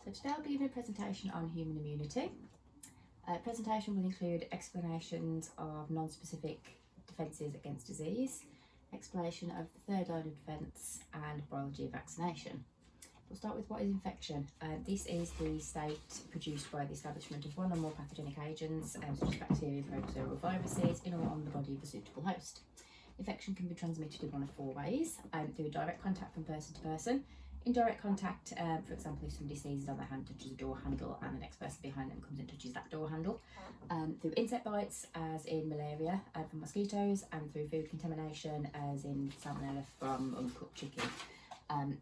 So today I'll be giving a presentation on human immunity. Presentation will include explanations of non-specific defences against disease, explanation of the third line of defence and biology of vaccination. We'll start with what is infection. This is the state produced by the establishment of one or more pathogenic agents, such as bacteria, protozoa or viruses, in or on the body of a suitable host. Infection can be transmitted in one of four ways: through direct contact from person to person, indirect contact, for example, if somebody sneezes on their hand, touches a door handle, and the next person behind them comes and touches that door handle, through insect bites, as in malaria from mosquitoes, and through food contamination, as in salmonella from uncooked chicken.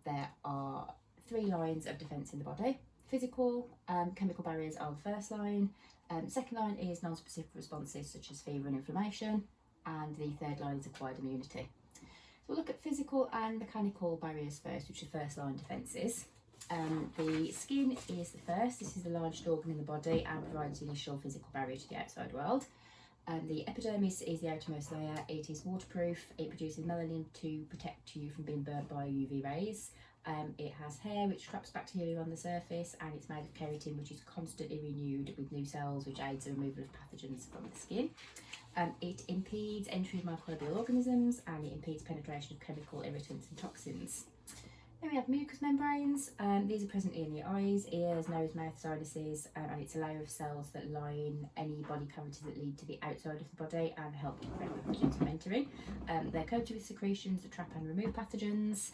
There are three lines of defence in the body. Physical, chemical barriers are the first line. Second line is non-specific responses such as fever and inflammation, and the third line is acquired immunity. So we'll look at physical and mechanical barriers first, which are first line defences. The skin is the first. This is the largest organ in the body and provides the initial physical barrier to the outside world. The epidermis is the outermost layer. It is waterproof. It produces melanin to protect you from being burnt by UV rays. It has hair which traps bacteria on the surface, and it's made of keratin, which is constantly renewed with new cells, which aids the removal of pathogens from the skin. It impedes entry of microbial organisms, and it impedes penetration of chemical irritants and toxins. Then we have mucous membranes. These are present in the eyes, ears, nose, mouth, sinuses, and it's a layer of cells that line any body cavities that lead to the outside of the body and help prevent pathogens from entering. They're coated with secretions that trap and remove pathogens.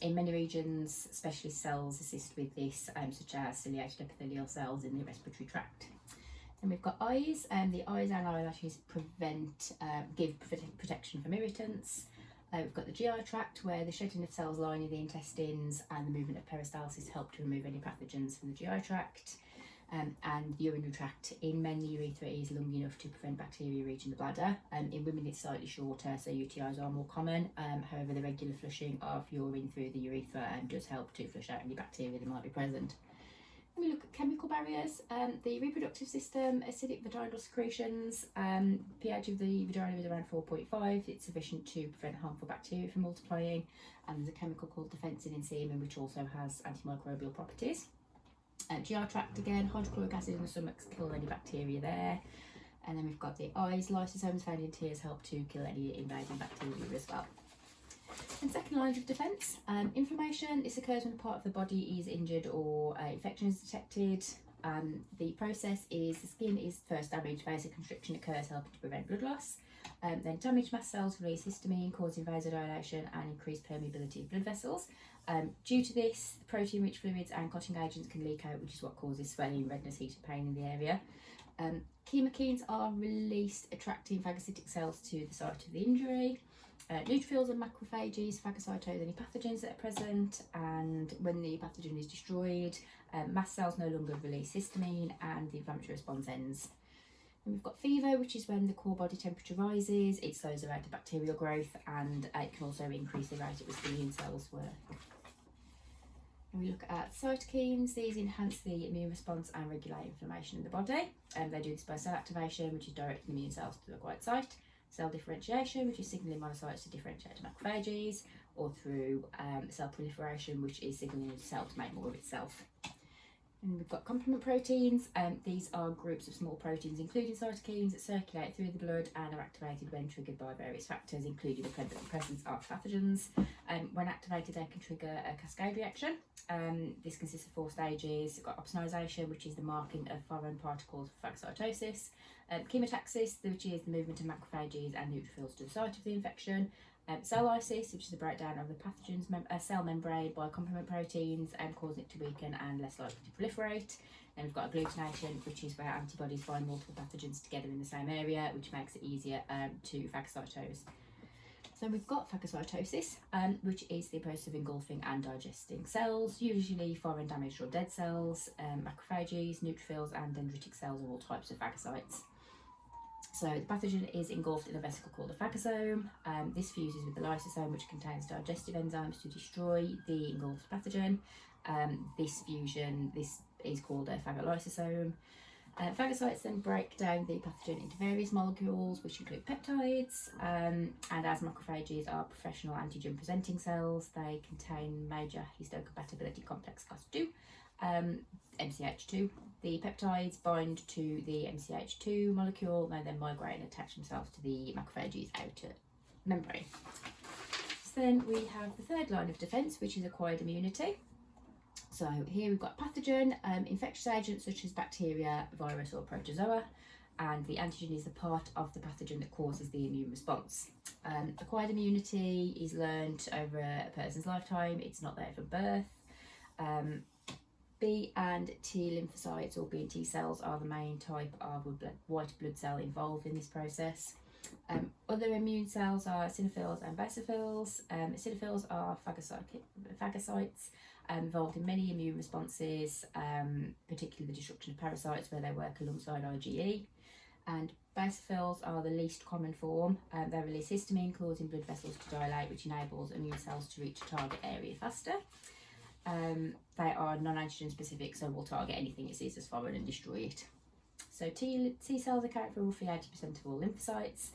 In many regions, specialist cells assist with this, such as ciliated epithelial cells in the respiratory tract. Then we've got eyes, and the eyes and eyelashes give protection from irritants. We've got the GI tract, where the shedding of cells lining the intestines and the movement of peristalsis help to remove any pathogens from the GI tract. And the urinary tract. In men, the urethra is long enough to prevent bacteria reaching the bladder. In women, it's slightly shorter, so UTIs are more common. However, the regular flushing of urine through the urethra does help to flush out any bacteria that might be present. When we look at chemical barriers, the reproductive system, acidic vaginal secretions, pH of the vagina is around 4.5. It's sufficient to prevent harmful bacteria from multiplying. And there's a chemical called defensin in semen, which also has antimicrobial properties. GI tract again, hydrochloric acid in the stomach kill any bacteria there. And then we've got the eyes, lysosomes found in tears help to kill any invading bacteria as well. And second line of defence, inflammation. This occurs when a part of the body is injured or infection is detected. The process is the skin is first damaged, vasoconstriction occurs, helping to prevent blood loss. Then damaged mast cells release histamine, causing vasodilation and increased permeability of blood vessels. Due to this, protein-rich fluids and clotting agents can leak out, which is what causes swelling, redness, heat and pain in the area. Chemokines are released, attracting phagocytic cells to the site of the injury. Neutrophils and macrophages phagocytose any pathogens that are present, and when the pathogen is destroyed, mast cells no longer release histamine and the inflammatory response ends. And we've got fever, which is when the core body temperature rises. It slows the rate of bacterial growth, and it can also increase the rate at which the immune cells work. And we look at cytokines. These enhance the immune response and regulate inflammation in the body. They do this by cell activation, which is directing immune cells to the acquired site, cell differentiation, which is signalling monocytes to differentiate to macrophages, or through cell proliferation, which is signalling the cell to make more of itself. And we've got complement proteins. These are groups of small proteins, including cytokines, that circulate through the blood and are activated when triggered by various factors, including the presence of pathogens. When activated, they can trigger a cascade reaction. This consists of four stages. We've got opsonization, which is the marking of foreign particles for phagocytosis. Chemotaxis, which is the movement of macrophages and neutrophils to the site of the infection. Cell lysis, which is the breakdown of the pathogen's cell membrane by complement proteins, causing it to weaken and less likely to proliferate. Then we've got agglutination, which is where antibodies bind multiple pathogens together in the same area, which makes it easier to phagocytose. So we've got phagocytosis, which is the process of engulfing and digesting cells, usually foreign, damaged or dead cells. Macrophages, neutrophils and dendritic cells are all types of phagocytes. So the pathogen is engulfed in a vesicle called a phagosome. This fuses with the lysosome, which contains digestive enzymes to destroy the engulfed pathogen. This is called a phagolysosome. Phagocytes then break down the pathogen into various molecules, which include peptides, and as macrophages are professional antigen presenting cells, they contain major histocompatibility complex class 2, MCH2. The peptides bind to the MCH2 molecule and then migrate and attach themselves to the macrophage's outer membrane. So then we have the third line of defence, which is acquired immunity. So here we've got pathogen, infectious agents such as bacteria, virus or protozoa, and the antigen is the part of the pathogen that causes the immune response. Acquired immunity is learned over a person's lifetime, it's not there from birth. B and T lymphocytes, or B and T cells, are the main type of white blood cell involved in this process. Other immune cells are eosinophils and basophils. Eosinophils are phagocytes involved in many immune responses, particularly the destruction of parasites where they work alongside IgE. And basophils are the least common form. They release histamine, causing blood vessels to dilate, which enables immune cells to reach a target area faster. They are non-antigen specific, so will target anything it sees as foreign and destroy it. So T cells account for roughly 80% of all lymphocytes.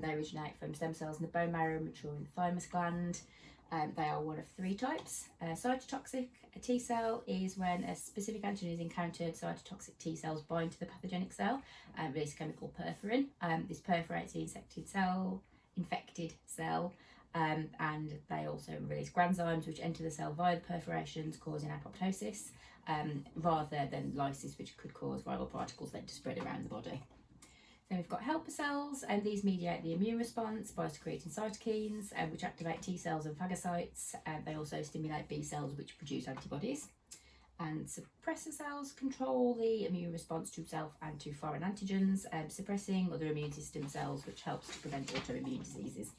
They originate from stem cells in the bone marrow and mature in the thymus gland. They are one of three types. Cytotoxic T cell is when a specific antigen is encountered. Cytotoxic T cells bind to the pathogenic cell and release a chemical perforin. This perforates the infected cell, and they also release granzymes which enter the cell via the perforations, causing apoptosis, rather than lysis, which could cause viral particles then to spread around the body. Then we've got helper cells, and these mediate the immune response by secreting cytokines, which activate T cells and phagocytes. They also stimulate B cells, which produce antibodies. And suppressor cells control the immune response to self and to foreign antigens, suppressing other immune system cells, which helps to prevent autoimmune diseases.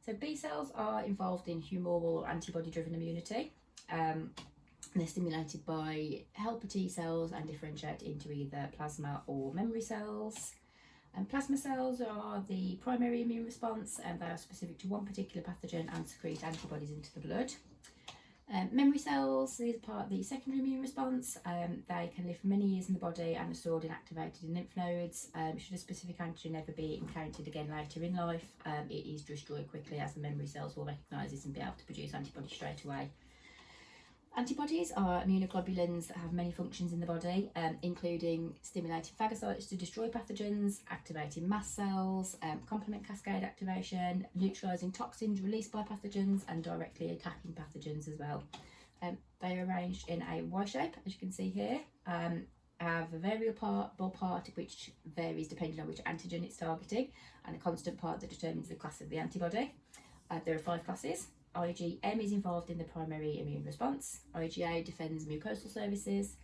So B cells are involved in humoral or antibody-driven immunity. They're stimulated by helper T cells and differentiate into either plasma or memory cells. And plasma cells are the primary immune response, and they are specific to one particular pathogen and secrete antibodies into the blood. Memory cells, these are part of the secondary immune response. They can live for many years in the body and are stored and activated in lymph nodes. Should a specific antigen ever be encountered again later in life, it is destroyed quickly, as the memory cells will recognise this and be able to produce antibodies straight away. Antibodies are immunoglobulins that have many functions in the body, including stimulating phagocytes to destroy pathogens, activating mast cells, complement cascade activation, neutralising toxins released by pathogens, and directly attacking pathogens as well. They are arranged in a Y shape, as you can see here, have a variable part which varies depending on which antigen it's targeting, and a constant part that determines the class of the antibody. There are 5 classes. IgM is involved in the primary immune response. IgA defends mucosal surfaces.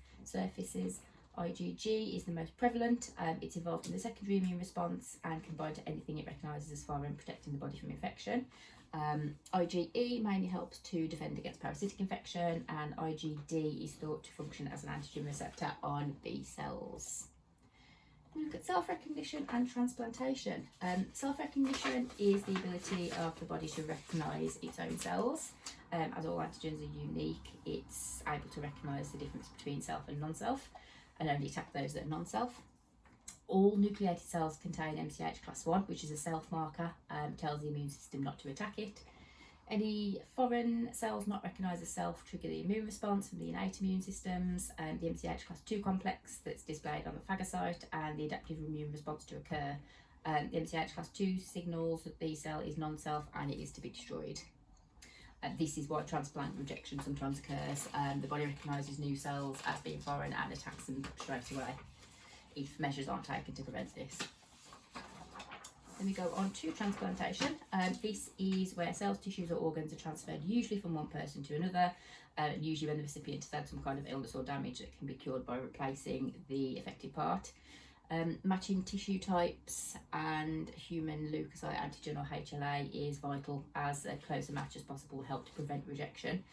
IgG is the most prevalent. It's involved in the secondary immune response and can bind to anything it recognises as foreign, protecting the body from infection. IgE mainly helps to defend against parasitic infection, and IgD is thought to function as an antigen receptor on B cells. We look at self-recognition and transplantation. Self-recognition is the ability of the body to recognise its own cells. As all antigens are unique, it's able to recognise the difference between self and non-self and only attack those that are non-self. All nucleated cells contain MCH class 1, which is a self marker, tells the immune system not to attack it. Any foreign cells not recognised as self trigger the immune response from the innate immune systems, the MCH class 2 complex that's displayed on the phagocyte, and the adaptive immune response to occur. The MCH class 2 signals that the cell is non-self and it is to be destroyed. This is why transplant rejection sometimes occurs. The body recognises new cells as being foreign and attacks them straight away if measures aren't taken to prevent this. Then we go on to transplantation. This is where cells, tissues or organs are transferred, usually from one person to another, usually when the recipient has had some kind of illness or damage that can be cured by replacing the affected part. Matching tissue types and human leukocyte antigen or HLA is vital, as a closer match as possible will help to prevent rejection.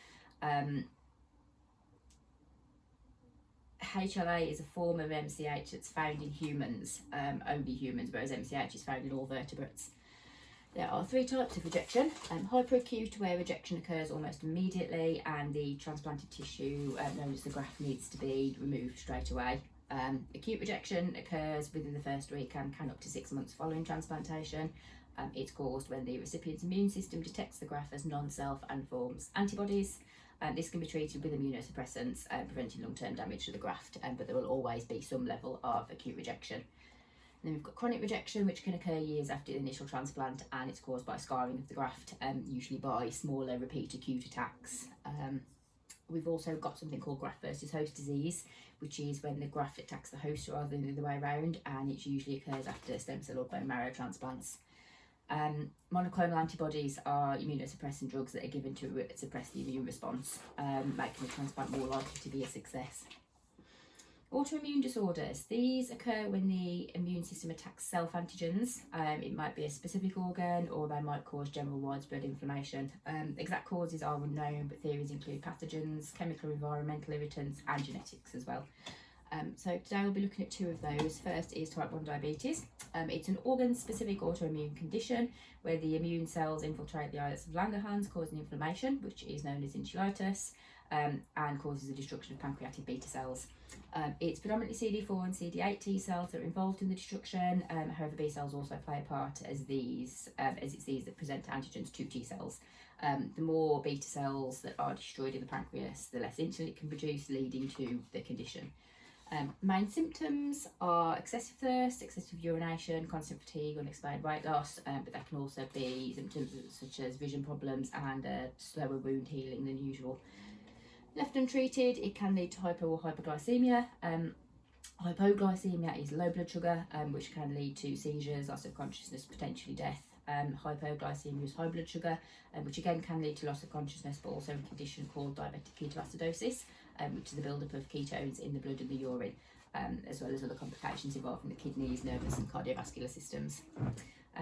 HLA is a form of MCH that's found in humans, only humans, whereas MCH is found in all vertebrates. There are 3 types of rejection: hyperacute, where rejection occurs almost immediately and the transplanted tissue, known as the graft, needs to be removed straight away. Acute rejection occurs within the first week and can up to 6 months following transplantation. It's caused when the recipient's immune system detects the graft as non-self and forms antibodies. This can be treated with immunosuppressants, preventing long-term damage to the graft, but there will always be some level of acute rejection. And then we've got chronic rejection, which can occur years after the initial transplant, and it's caused by scarring of the graft, usually by smaller repeat acute attacks. We've also got something called graft versus host disease, which is when the graft attacks the host rather than the other way around, and it usually occurs after stem cell or bone marrow transplants. Monoclonal antibodies are immunosuppressant drugs that are given to suppress the immune response, making the transplant more likely to be a success. Autoimmune disorders. These occur when the immune system attacks self-antigens. It might be a specific organ, or they might cause general widespread inflammation. Exact causes are unknown, but theories include pathogens, chemical environmental irritants, and genetics as well. So today we'll be looking at two of those. First is type 1 diabetes. It's an organ-specific autoimmune condition where the immune cells infiltrate the islets of Langerhans, causing inflammation, which is known as insulitis, and causes the destruction of pancreatic beta cells. It's predominantly CD4 and CD8 T cells that are involved in the destruction. However, B cells also play a part as it's these that present antigens to T cells. The more beta cells that are destroyed in the pancreas, the less insulin it can produce, leading to the condition. Main symptoms are excessive thirst, excessive urination, constant fatigue, unexplained weight loss, but there can also be symptoms such as vision problems and slower wound healing than usual. Left untreated, it can lead to hypo or hypoglycemia. Hypoglycemia is low blood sugar, which can lead to seizures, loss of consciousness, potentially death. Hypoglycemia is high blood sugar, which again can lead to loss of consciousness, but also a condition called diabetic ketoacidosis, which is the buildup of ketones in the blood and the urine, as well as other complications involving the kidneys, nervous and cardiovascular systems.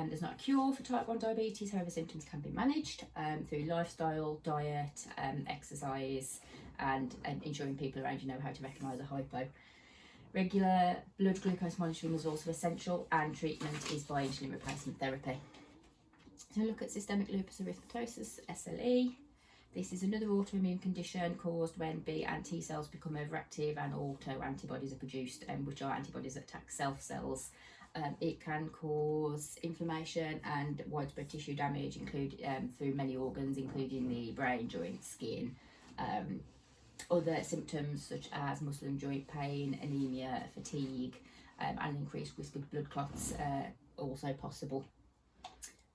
There's not a cure for type 1 diabetes, however symptoms can be managed through lifestyle, diet, exercise, and ensuring people around you know how to recognise a hypo. Regular blood glucose monitoring is also essential, and treatment is by insulin replacement therapy. So look at systemic lupus erythematosus, SLE. This is another autoimmune condition caused when B and T cells become overactive and autoantibodies are produced, which are antibodies that attack self cells. It can cause inflammation and widespread tissue damage, through many organs, including the brain, joints, skin. Other symptoms such as muscle and joint pain, anemia, fatigue, and increased risk of blood clots also possible.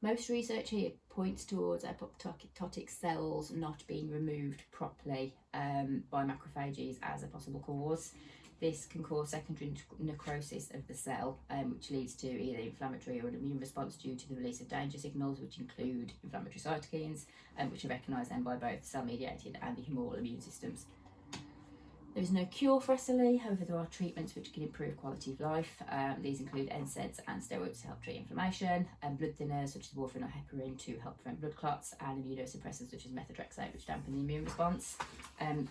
Most research here points towards apoptotic cells not being removed properly by macrophages as a possible cause. This can cause secondary necrosis of the cell, which leads to either inflammatory or an immune response due to the release of danger signals, which include inflammatory cytokines, which are recognised then by both cell-mediated and the humoral immune systems. There is no cure for SLE, however there are treatments which can improve quality of life. These include NSAIDs and steroids to help treat inflammation, and blood thinners such as warfarin or heparin to help prevent blood clots, and immunosuppressants such as methotrexate which dampen the immune response.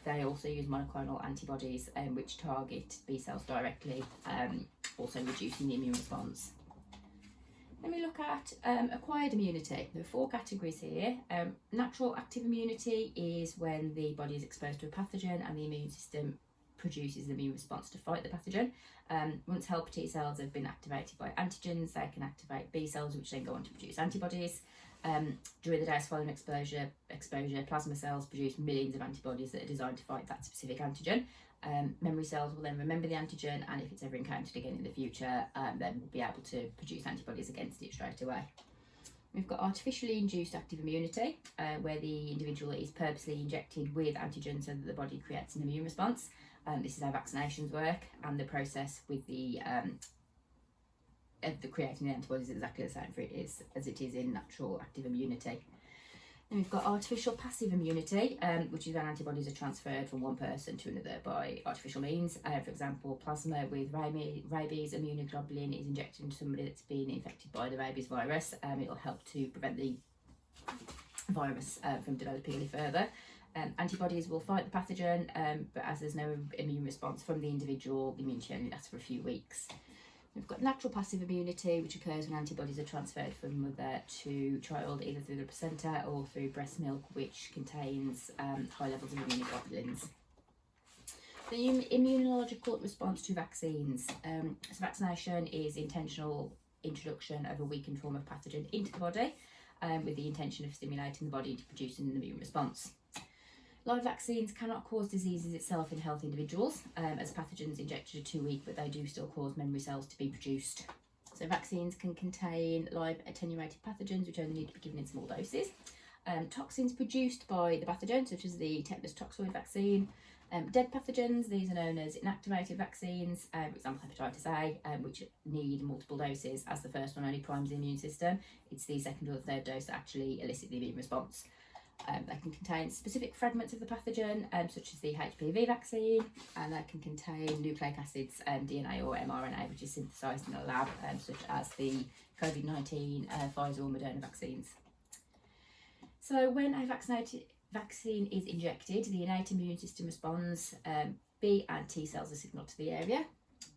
They also use monoclonal antibodies which target B cells directly, also reducing the immune response. Let me look at acquired immunity. There are four categories here. Natural active immunity is when the body is exposed to a pathogen and the immune system produces an immune response to fight the pathogen. Once helper T cells have been activated by antigens, they can activate B cells, which then go on to produce antibodies. During the days following exposure, plasma cells produce millions of antibodies that are designed to fight that specific antigen. Memory cells will then remember the antigen, and if it's ever encountered again in the future, then we'll be able to produce antibodies against it straight away. We've got artificially induced active immunity, where the individual is purposely injected with antigens so that the body creates an immune response. This is how vaccinations work, and the process with the creating the antibodies is exactly the same for it as it is in natural active immunity. Then we've got artificial passive immunity, which is when antibodies are transferred from one person to another by artificial means. For example, plasma with rabies, immunoglobulin is injected into somebody that's been infected by the rabies virus. It will help to prevent the virus from developing any further. Antibodies will fight the pathogen, but as there's no immune response from the individual, the immunity only lasts for a few weeks. We've got natural passive immunity, which occurs when antibodies are transferred from mother to child, either through the placenta or through breast milk, which contains high levels of immunoglobulins. The immunological response to vaccines. So vaccination is intentional introduction of a weakened form of pathogen into the body, with the intention of stimulating the body to produce an immune response. Live vaccines cannot cause diseases itself in healthy individuals, as pathogens injected are too weak, but they do still cause memory cells to be produced. So vaccines can contain live attenuated pathogens, which only need to be given in small doses. Toxins produced by the pathogen, such as the tetanus toxoid vaccine. Dead pathogens, these are known as inactivated vaccines, for example hepatitis A, which need multiple doses, as the first one only primes the immune system. It's the second or the third dose that actually elicit the immune response. They can contain specific fragments of the pathogen, such as the HPV vaccine, and they can contain nucleic acids, DNA or mRNA, which is synthesised in a lab, such as the COVID-19 Pfizer or Moderna vaccines. So when a vaccine is injected, the innate immune system responds. B and T cells are signalled to the area.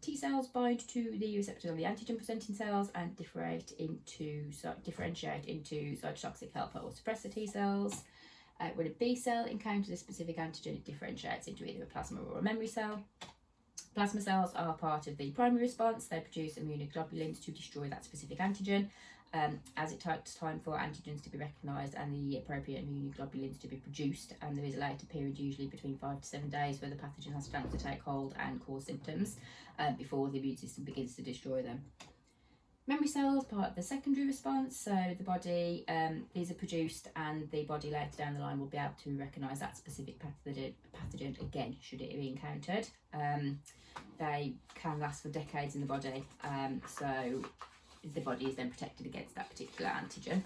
T cells bind to the receptors on the antigen presenting cells and differentiate into cytotoxic helper or suppressor T cells. When a B cell encounters a specific antigen, it differentiates into either a plasma or a memory cell. Plasma cells are part of the primary response. They produce immunoglobulins to destroy that specific antigen. As it takes time for antigens to be recognised and the appropriate immunoglobulins to be produced, and there is a later period, usually between 5 to 7 days, where the pathogen has a chance to take hold and cause symptoms before the immune system begins to destroy them. Memory cells, part of the secondary response, so the body, these are produced and the body later down the line will be able to recognise that specific pathogen again, should it be encountered. They can last for decades in the body, so the body is then protected against that particular antigen.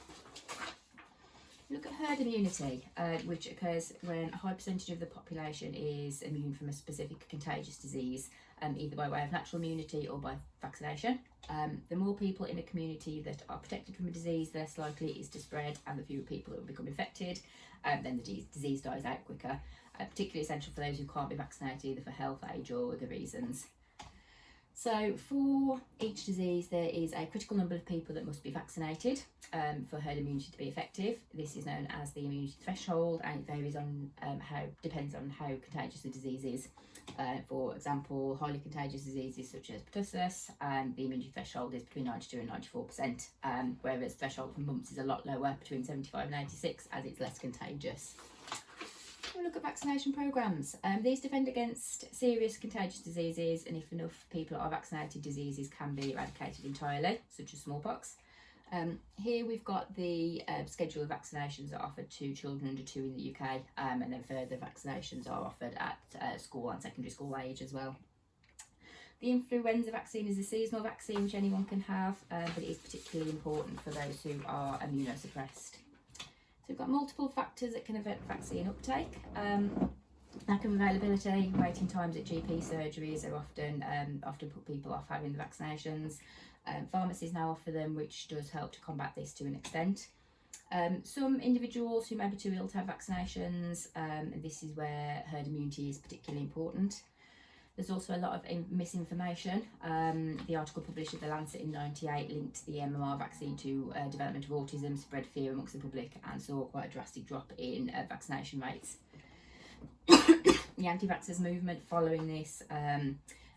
Look at herd immunity, which occurs when a high percentage of the population is immune from a specific contagious disease, either by way of natural immunity or by vaccination. The more people in a community that are protected from a disease, the less likely it is to spread, and the fewer people that will become infected, then the disease dies out quicker. Particularly essential for those who can't be vaccinated, either for health, age or other reasons. So for each disease, there is a critical number of people that must be vaccinated for herd immunity to be effective. This is known as the immunity threshold, and it varies on depends on how contagious the disease is. For example, highly contagious diseases such as pertussis, the immunity threshold is between 92 and 94%, whereas the threshold for mumps is a lot lower, between 75 and 86, as it's less contagious. We'll look at vaccination programmes. These defend against serious contagious diseases, and if enough people are vaccinated, diseases can be eradicated entirely, such as smallpox. Here we've got the schedule of vaccinations that are offered to children under 2 in the UK, and then further vaccinations are offered at school and secondary school age as well. The influenza vaccine is a seasonal vaccine which anyone can have, but it is particularly important for those who are immunosuppressed. So we've got multiple factors that can affect vaccine uptake. Lack of availability, waiting times at GP surgeries are often put people off having the vaccinations. Pharmacies now offer them, which does help to combat this to an extent. Some individuals who may be too ill to have vaccinations, and this is where herd immunity is particularly important. There's also a lot of misinformation. The article published in The Lancet in '98 linked the MMR vaccine to development of autism, spread fear amongst the public, and saw quite a drastic drop in vaccination rates. The anti-vaxxers movement following this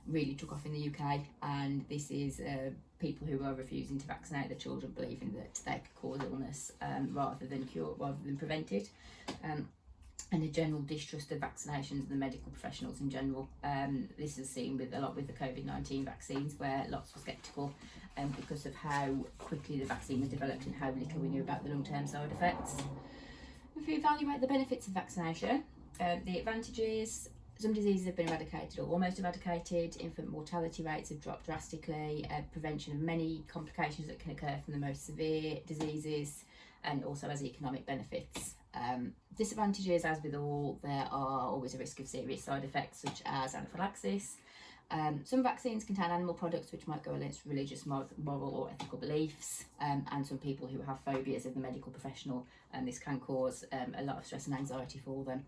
really took off in the UK, and this is people who are refusing to vaccinate their children, believing that they could cause illness rather than prevent it. And a general distrust of vaccinations and the medical professionals in general. This is seen with the COVID-19 vaccines, where lots were sceptical because of how quickly the vaccine was developed and how little we knew about the long-term side effects. If we evaluate the benefits of vaccination, the advantages: some diseases have been eradicated or almost eradicated, infant mortality rates have dropped drastically, prevention of many complications that can occur from the most severe diseases, and also has economic benefits. Disadvantages, as with all, there are always a risk of serious side effects such as anaphylaxis. Some vaccines contain animal products which might go against religious, moral or ethical beliefs, and some people who have phobias of the medical professional, and this can cause a lot of stress and anxiety for them.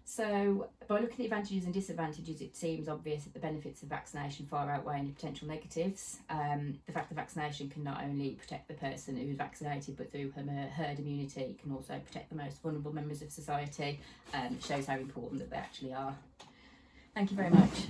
So by looking at the advantages and disadvantages, it seems obvious that the benefits of vaccination far outweigh any potential negatives. The fact that vaccination can not only protect the person who is vaccinated, but through herd immunity can also protect the most vulnerable members of society, shows how important that they actually are. Thank you very much.